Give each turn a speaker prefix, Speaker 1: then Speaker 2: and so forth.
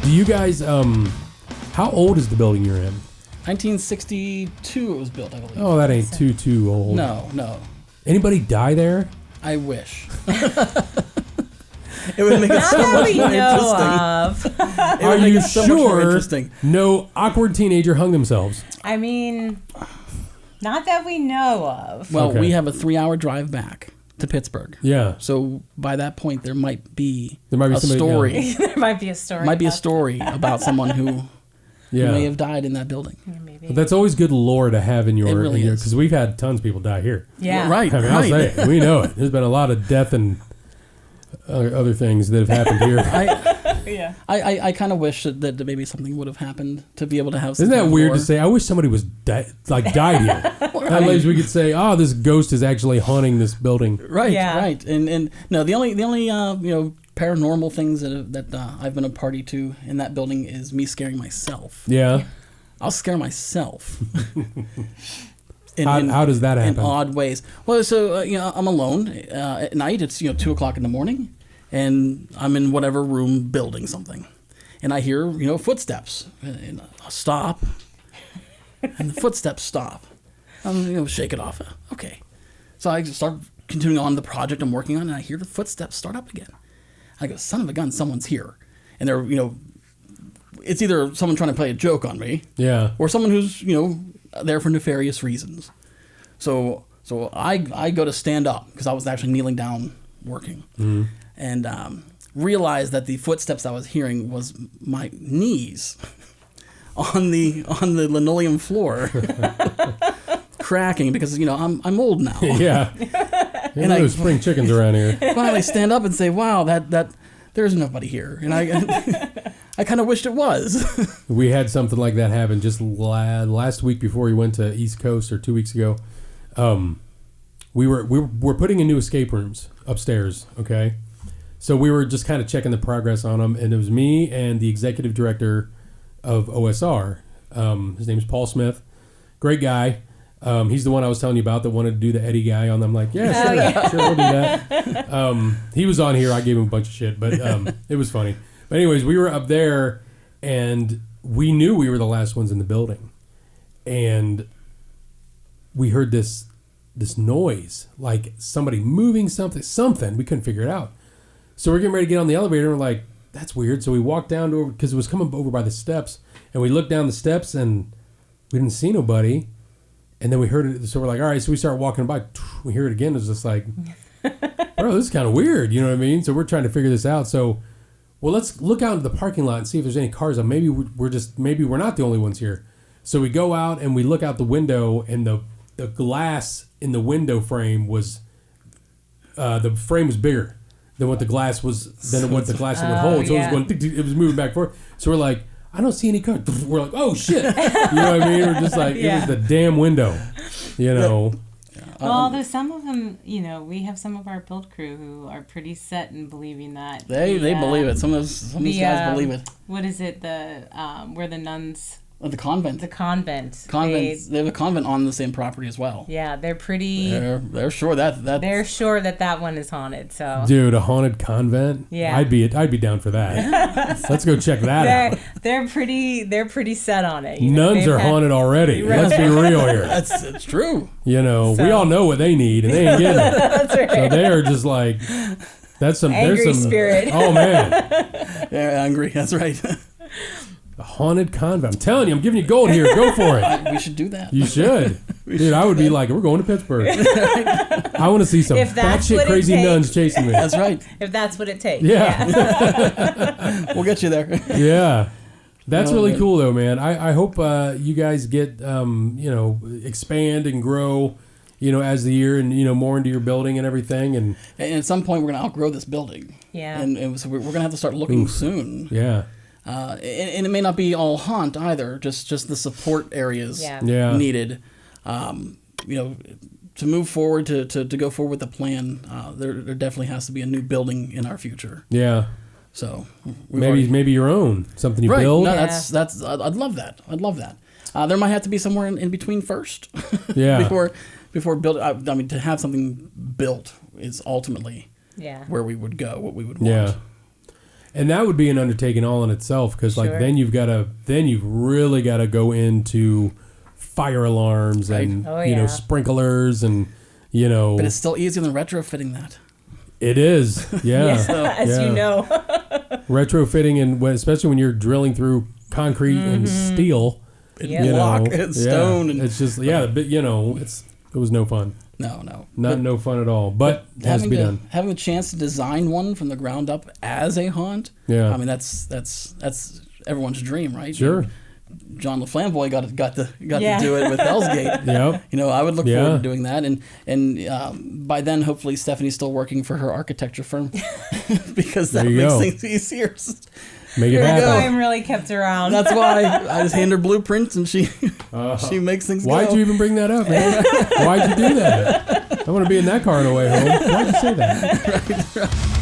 Speaker 1: Do you guys, how old is the building you're in?
Speaker 2: 1962 it was built, I believe.
Speaker 1: Oh, that ain't too old.
Speaker 2: No.
Speaker 1: Anybody die there?
Speaker 2: I wish. It would make it so much more interesting.
Speaker 1: Are you sure no awkward teenager hung themselves?
Speaker 3: I mean, not that we know of.
Speaker 2: Well, we have a 3-hour drive back to Pittsburgh.
Speaker 1: Yeah.
Speaker 2: So by that point, there might be
Speaker 1: a
Speaker 2: story.
Speaker 1: Yeah.
Speaker 3: There might be a story.
Speaker 2: Might be a story about someone who may have died in that building.
Speaker 3: Yeah, maybe.
Speaker 1: But that's always good lore to have in your.
Speaker 2: It really is.
Speaker 1: Because we've had tons of people die here.
Speaker 3: Yeah.
Speaker 2: Right.
Speaker 1: I mean, I'll say it. We know it. There's been a lot of death and other things that have happened here.
Speaker 3: I
Speaker 2: kind of wish that maybe something would have happened to be able to have.
Speaker 1: Isn't that weird to say? I wish somebody was died here. At least we could say, "Oh, this ghost is actually haunting this building."
Speaker 2: Right.
Speaker 3: Yeah.
Speaker 2: Right. And no, the only paranormal things that I've been a party to in that building is me scaring myself.
Speaker 1: Yeah.
Speaker 2: I'll scare myself.
Speaker 1: How does that happen?
Speaker 2: In odd ways. Well, so I'm alone at night. It's 2:00 in the morning, and I'm in whatever room building something, and I hear footsteps, and I'll stop, and the footsteps stop. I'm shake it off. Okay, so I start continuing on the project I'm working on, and I hear the footsteps start up again. I go, son of a gun, someone's here, and they're it's either someone trying to play a joke on me, or someone who's there for nefarious reasons. So I go to stand up because I was actually kneeling down working, and realized that the footsteps I was hearing was my knees on the linoleum floor cracking because I'm old now.
Speaker 1: Yeah. And those spring chickens around here.
Speaker 2: Finally stand up and say, wow, that there's nobody here, and I kind of wished it was.
Speaker 1: We had something like that happen just last week before we went to East Coast, or 2 weeks ago. We're putting in new escape rooms upstairs. Okay, so we were just kind of checking the progress on them, and it was me and the executive director of OSR. His name is Paul Smith, great guy. He's the one I was telling you about that wanted to do the Eddie guy on them. I'm like, sure, we'll do that. He was on here. I gave him a bunch of shit, but it was funny. But anyways, we were up there, and we knew we were the last ones in the building, and we heard this noise, like somebody moving something. We couldn't figure it out. So we're getting ready to get on the elevator, and we're like, that's weird. So we walked down to, because it was coming over by the steps, and we looked down the steps, and we didn't see nobody. And then we heard it, so we're like, all right. So we start walking by. We hear it again. It was just like, bro, this is kind of weird. You know what I mean? So we're trying to figure this out. So, well, let's look out into the parking lot and see if there's any cars. Maybe we're not the only ones here. So we go out and we look out the window, and the glass in the window frame was, the frame was bigger than what the glass was, than what the glass would hold. So it was going, it was moving back and forth. So we're like, I don't see any cars. We're like, oh shit. You know what I mean? We're just like, it was the damn window,
Speaker 3: Well, there's some of them, we have some of our build crew who are pretty set in believing that.
Speaker 2: They believe it. Some of these guys believe it.
Speaker 3: What is it? Where the nuns...
Speaker 2: The convent.
Speaker 3: The convent.
Speaker 2: They have a convent on the same property as well.
Speaker 3: Yeah, they're pretty...
Speaker 2: They're sure that...
Speaker 3: They're sure that one is haunted, so...
Speaker 1: Dude, a haunted convent?
Speaker 3: Yeah.
Speaker 1: I'd be down for that. Let's go check that out.
Speaker 3: They're pretty set on it.
Speaker 1: Nuns are haunted already.
Speaker 3: Right.
Speaker 1: Let's be real here.
Speaker 2: It's true.
Speaker 1: We all know what they need, and they ain't getting it.
Speaker 3: That's right.
Speaker 1: So they are just like... That's some...
Speaker 3: Angry
Speaker 1: there's some
Speaker 3: spirit.
Speaker 1: Oh, man.
Speaker 2: Yeah, angry. That's right.
Speaker 1: A haunted convent. I'm telling you, I'm giving you gold here. Go for it.
Speaker 2: We should do that.
Speaker 1: You should. Dude, I would be like, we're going to Pittsburgh. I want to see some batshit crazy nuns chasing me.
Speaker 2: That's right.
Speaker 3: If that's what it takes.
Speaker 1: Yeah.
Speaker 2: We'll get you there.
Speaker 1: Yeah. That's really cool, though, man. I hope you guys get, expand and grow, as the year and, more into your building and everything. And
Speaker 2: at some point, we're going to outgrow this building.
Speaker 3: Yeah.
Speaker 2: And so we're going to have to start looking soon.
Speaker 1: Yeah.
Speaker 2: And it may not be all haunt either, just the support areas needed. To move forward, to go forward with the plan, there definitely has to be a new building in our future.
Speaker 1: Yeah.
Speaker 2: So
Speaker 1: maybe your own, something you build.
Speaker 2: No, that's I'd love that. There might have to be somewhere in between first.
Speaker 1: Yeah.
Speaker 2: before build. I mean, to have something built is ultimately
Speaker 3: where
Speaker 2: we would go, what we would want.
Speaker 1: Yeah. And that would be an undertaking all in itself, because like
Speaker 3: Sure.
Speaker 1: then you've really got to go into fire alarms and
Speaker 3: Oh,
Speaker 1: you know
Speaker 3: yeah.
Speaker 1: sprinklers and you know
Speaker 2: But it's still easier than retrofitting that.
Speaker 1: it is
Speaker 3: As you know.
Speaker 1: retrofitting, and especially when you're drilling through concrete and steel,
Speaker 3: Yeah.
Speaker 1: you
Speaker 2: Block
Speaker 1: know,
Speaker 2: and stone and-
Speaker 1: it's just but you know it was no fun.
Speaker 2: No.
Speaker 1: No fun at all, but it has to be done.
Speaker 2: Having a chance to design one from the ground up as a haunt.
Speaker 1: Yeah.
Speaker 2: I mean, that's everyone's dream, right?
Speaker 1: Sure.
Speaker 2: John LaFlamboy got to
Speaker 3: Yeah.
Speaker 2: do it with Hell's Gate.
Speaker 1: Yep.
Speaker 2: You know, I would look
Speaker 1: Yeah.
Speaker 2: forward to doing that, and by then, hopefully, Stephanie's still working for her architecture firm because that
Speaker 1: There you
Speaker 2: makes
Speaker 1: go.
Speaker 2: things easier.
Speaker 1: Make it
Speaker 3: That's why
Speaker 1: happen.
Speaker 3: I'm really kept around.
Speaker 2: That's why I just hand her blueprints and she makes things go.
Speaker 1: Why'd you even bring that up, man? Why'd you do that? I want to be in that car on the way home. Why'd you say that?